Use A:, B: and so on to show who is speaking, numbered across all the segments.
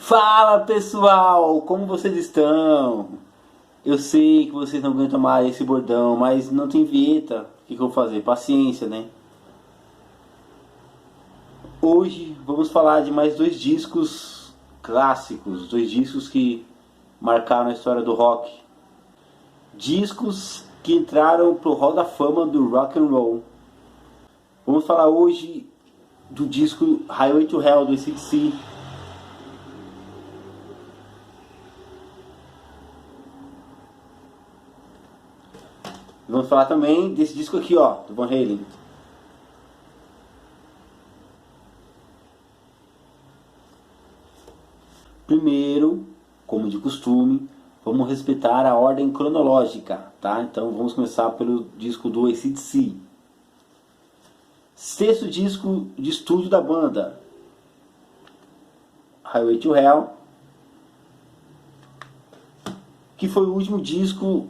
A: Fala pessoal, como vocês estão? Eu sei que vocês não aguentam mais esse bordão, mas não tem vinheta. O que eu vou fazer? Paciência, né? Hoje vamos falar de mais dois discos clássicos, dois discos que marcaram a história do rock. Discos que entraram pro Hall da Fama do rock and roll. Vamos falar hoje do disco Highway to Hell do AC/DC. Vamos falar também desse disco aqui, ó, do Van Halen. Primeiro, como de costume, vamos respeitar a ordem cronológica, tá? Então vamos começar pelo disco do AC/DC. Sexto disco de estúdio da banda, Highway to Hell, que foi o último disco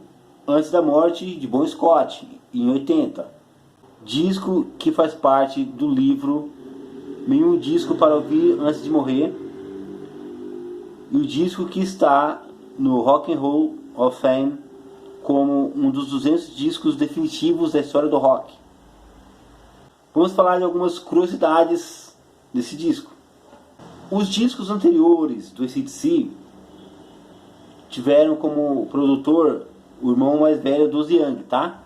A: antes da morte de Bon Scott, em 80. Disco que faz parte do livro Nenhum Disco para Ouvir Antes de Morrer. E o disco que está no Rock and Roll of Fame como um dos 200 discos definitivos da história do rock. Vamos falar de algumas curiosidades desse disco. Os discos anteriores do AC/DC tiveram como produtor o irmão mais velho do Young, tá?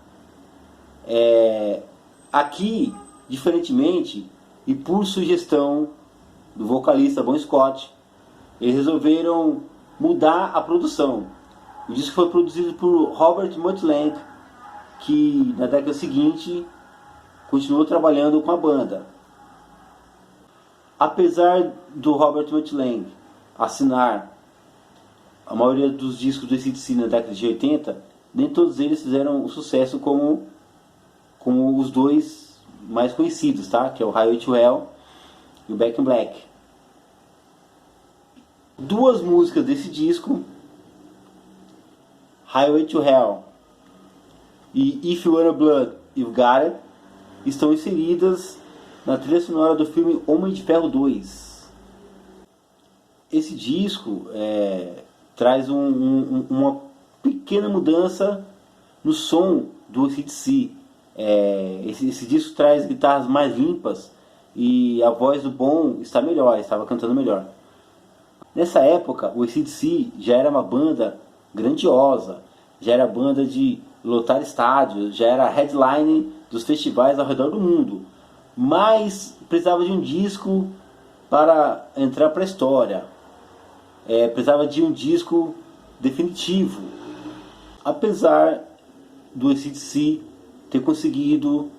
A: Aqui, diferentemente, e por sugestão do vocalista Bon Scott, eles resolveram mudar a produção. O disco foi produzido por Robert Mutt Lange, que na década seguinte continuou trabalhando com a banda. Apesar do Robert Mutt Lange assinar a maioria dos discos do AC/DC na década de 80, nem todos eles fizeram um sucesso como os dois mais conhecidos, tá? Que é o Highway to Hell e o Back in Black. Duas músicas desse disco, Highway to Hell e If You Want a Blood, You've Got It, estão inseridas na trilha sonora do filme Homem de Ferro 2. Esse disco traz uma pequena mudança no som do AC/DC. Esse disco traz guitarras mais limpas e a voz do Bon está melhor, estava cantando melhor. Nessa época, o AC/DC já era uma banda grandiosa, já era banda de lotar estádios, já era headline dos festivais ao redor do mundo, mas precisava de um disco para entrar para a história. Precisava de um disco definitivo. Apesar do AC/DC ter conseguido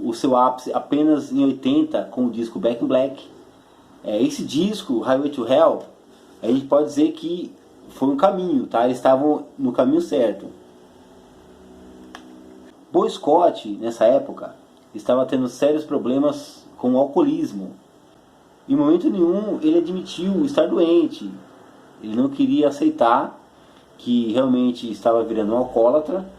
A: o seu ápice apenas em 80 com o disco Back in Black, esse disco, Highway to Hell, a gente pode dizer que foi um caminho, tá? Eles estavam no caminho certo. Bon Scott, nessa época, estava tendo sérios problemas com o alcoolismo. Em momento nenhum ele admitiu estar doente. Ele não queria aceitar que realmente estava virando um alcoólatra.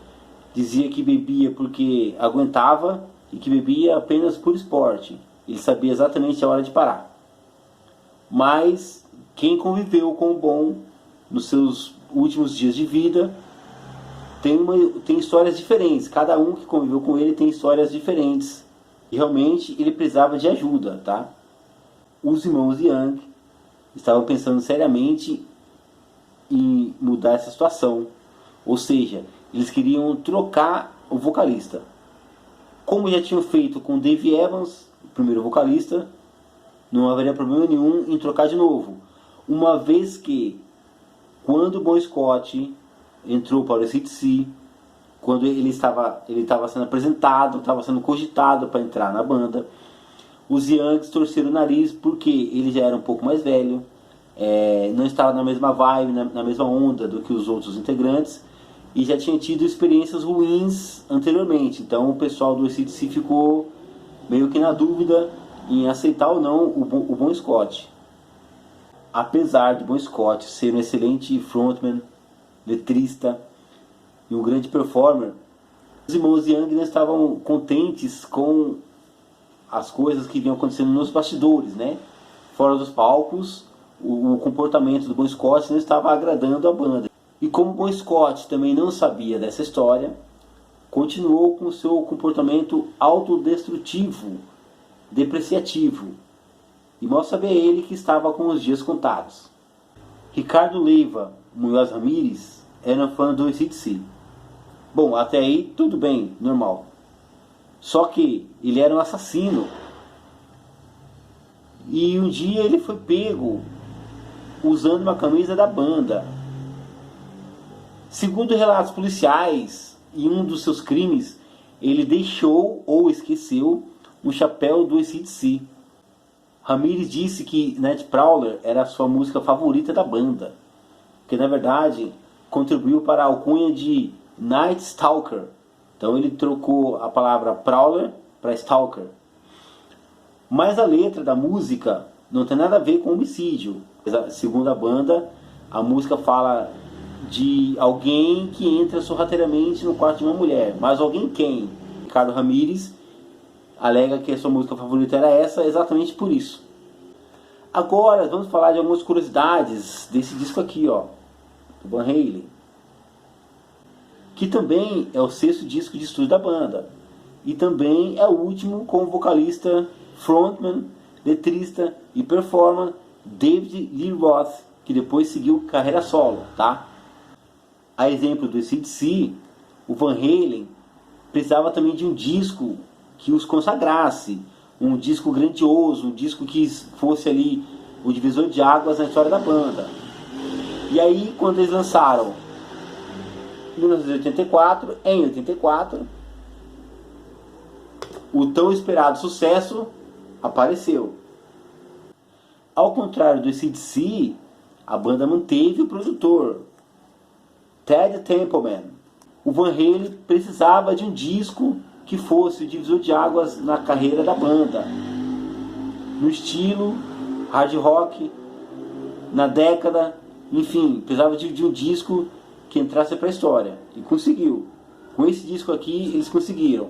A: Dizia que bebia porque aguentava e que bebia apenas por esporte. Ele sabia exatamente a hora de parar. Mas quem conviveu com o Bon nos seus últimos dias de vida tem histórias diferentes. Cada um que conviveu com ele tem histórias diferentes. E realmente ele precisava de ajuda, tá? Os irmãos Young estavam pensando seriamente em mudar essa situação. Ou seja, eles queriam trocar o vocalista. Como já tinham feito com Dave Evans, o primeiro vocalista, não haveria problema nenhum em trocar de novo. Uma vez que, quando Bon Scott entrou para o AC/DC, quando ele estava sendo apresentado, estava sendo cogitado para entrar na banda, os Youngs torceram o nariz porque ele já era um pouco mais velho, não estava na mesma vibe, na mesma onda do que os outros integrantes, e já tinha tido experiências ruins anteriormente. Então o pessoal do AC/DC ficou meio que na dúvida em aceitar ou não o Bon Scott. Apesar de Bon Scott ser um excelente frontman, letrista e um grande performer, os irmãos Young não estavam contentes com as coisas que vinham acontecendo nos bastidores, né? Fora dos palcos, o comportamento do Bon Scott não estava agradando a banda. E como Bon Scott também não sabia dessa história, continuou com seu comportamento autodestrutivo, depreciativo, e mal sabia ele que estava com os dias contados. Ricardo Leiva Munhoz Ramírez era um fã do AC/DC. Bom, até aí tudo bem, normal. Só que ele era um assassino. E um dia ele foi pego usando uma camisa da banda. Segundo relatos policiais, em um dos seus crimes, ele deixou ou esqueceu um chapéu do AC/DC. Ramírez disse que Nightcrawler era a sua música favorita da banda, que na verdade contribuiu para a alcunha de Night Stalker. Então ele trocou a palavra Prowler para Stalker. Mas a letra da música não tem nada a ver com homicídio. Segundo a banda, a música fala de alguém que entra sorrateiramente no quarto de uma mulher. Mas alguém quem? Ricardo Ramírez alega que a sua música favorita era essa exatamente por isso. Agora vamos falar de algumas curiosidades desse disco aqui, ó, do Van Halen, que também é o 6º disco de estúdio da banda e também é o último com o vocalista, frontman, letrista e performer David Lee Roth, que depois seguiu carreira solo, tá? A exemplo do AC/DC, o Van Halen precisava também de um disco que os consagrasse, um disco grandioso, um disco que fosse ali o divisor de águas na história da banda. E aí, quando eles lançaram em 1984, em 84, o tão esperado sucesso apareceu. Ao contrário do AC/DC, a banda manteve o produtor, Ted Templeman. O Van Halen precisava de um disco que fosse o divisor de águas na carreira da banda, no estilo hard rock, na década, enfim, precisava de um disco que entrasse para a história, e conseguiu. Com esse disco aqui eles conseguiram.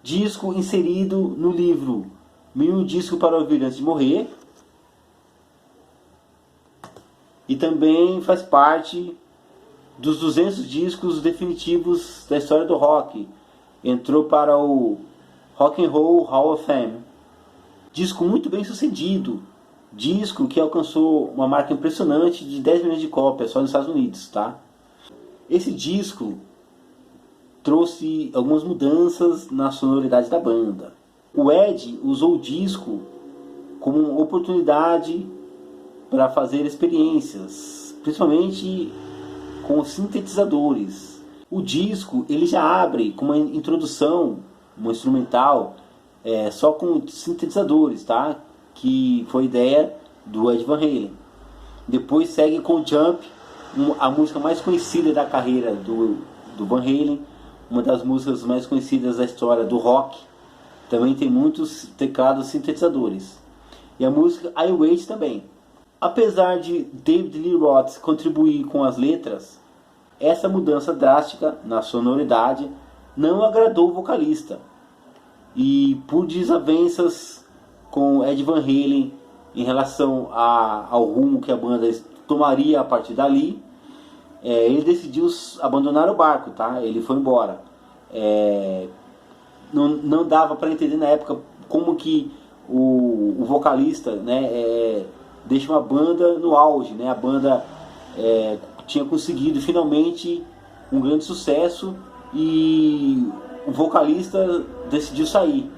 A: Disco inserido no livro 1001 Disco para Ouvir Antes de Morrer, e também faz parte dos 200 discos definitivos da história do rock. Entrou para o Rock and Roll Hall of Fame. Disco muito bem sucedido, disco que alcançou uma marca impressionante de 10 milhões de cópias só nos Estados Unidos, tá? Esse disco trouxe algumas mudanças na sonoridade da banda. O Ed usou o disco como uma oportunidade para fazer experiências, principalmente com sintetizadores. O disco ele já abre com uma introdução, uma instrumental, só com sintetizadores, tá? Que foi ideia do Ed Van Halen. Depois segue com Jump, a música mais conhecida da carreira do Van Halen, uma das músicas mais conhecidas da história do rock. Também tem muitos teclados sintetizadores. E a música I Wait também. Apesar de David Lee Roth contribuir com as letras, essa mudança drástica na sonoridade não agradou o vocalista. E por desavenças com Ed Van Halen em relação ao rumo que a banda tomaria a partir dali, ele decidiu abandonar o barco, tá? Ele foi embora. Não dava para entender na época como que o vocalista, né, deixa uma banda no auge, né? A banda tinha conseguido finalmente um grande sucesso e o vocalista decidiu sair.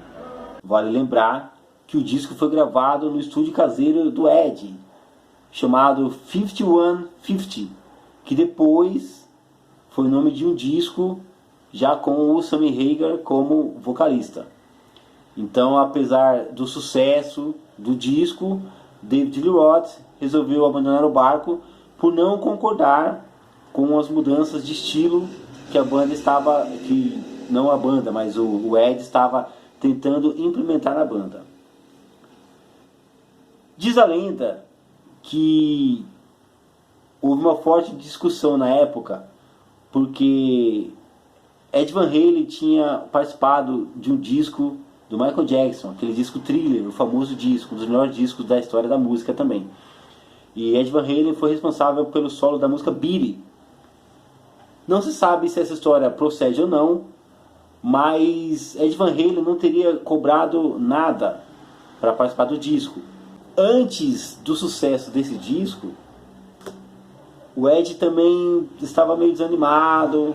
A: Vale lembrar que o disco foi gravado no estúdio caseiro do Ed, chamado 5150, que depois foi o nome de um disco já com o Sammy Hagar como vocalista. Então, apesar do sucesso do disco, David Lee Roth resolveu abandonar o barco por não concordar com as mudanças de estilo que a banda estava, que não a banda, mas o Ed estava tentando implementar na banda. Diz a lenda que houve uma forte discussão na época, porque Ed Van Halen tinha participado de um disco do Michael Jackson, aquele disco Thriller, o famoso disco, um dos melhores discos da história da música também. E Ed Van Halen foi responsável pelo solo da música Beat It. Não se sabe se essa história procede ou não, mas Ed Van Halen não teria cobrado nada para participar do disco. Antes do sucesso desse disco, o Ed também estava meio desanimado,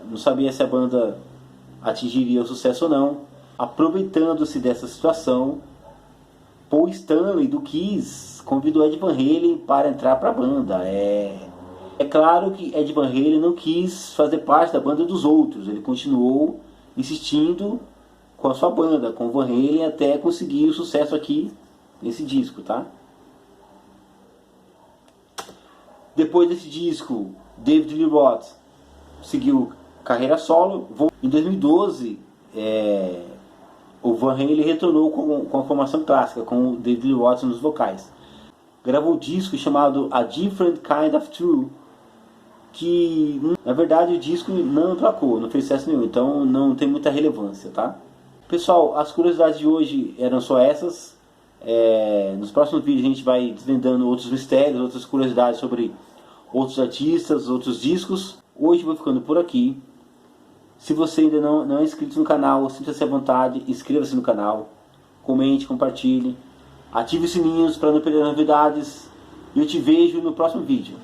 A: não sabia se a banda atingiria o sucesso ou não. Aproveitando-se dessa situação, Paul Stanley do Kiss convidou Ed Van Halen para entrar para a banda. É claro que Ed Van Halen não quis fazer parte da banda dos outros, ele continuou insistindo com a sua banda, com o Van Halen, até conseguir o sucesso aqui nesse disco, tá? Depois desse disco, David Lee Roth seguiu carreira solo. Em 2012, o Van Halen retornou com a formação clássica, com o David Lee Roth nos vocais. Gravou um disco chamado A Different Kind of True, que na verdade o disco não emplacou, não fez sucesso nenhum, então não tem muita relevância, tá? Pessoal, as curiosidades de hoje eram só essas. Nos próximos vídeos a gente vai desvendando outros mistérios, outras curiosidades sobre outros artistas, outros discos. Hoje vou ficando por aqui. Se você ainda não é inscrito no canal, sinta-se à vontade, inscreva-se no canal, comente, compartilhe, ative os sininhos para não perder novidades e eu te vejo no próximo vídeo.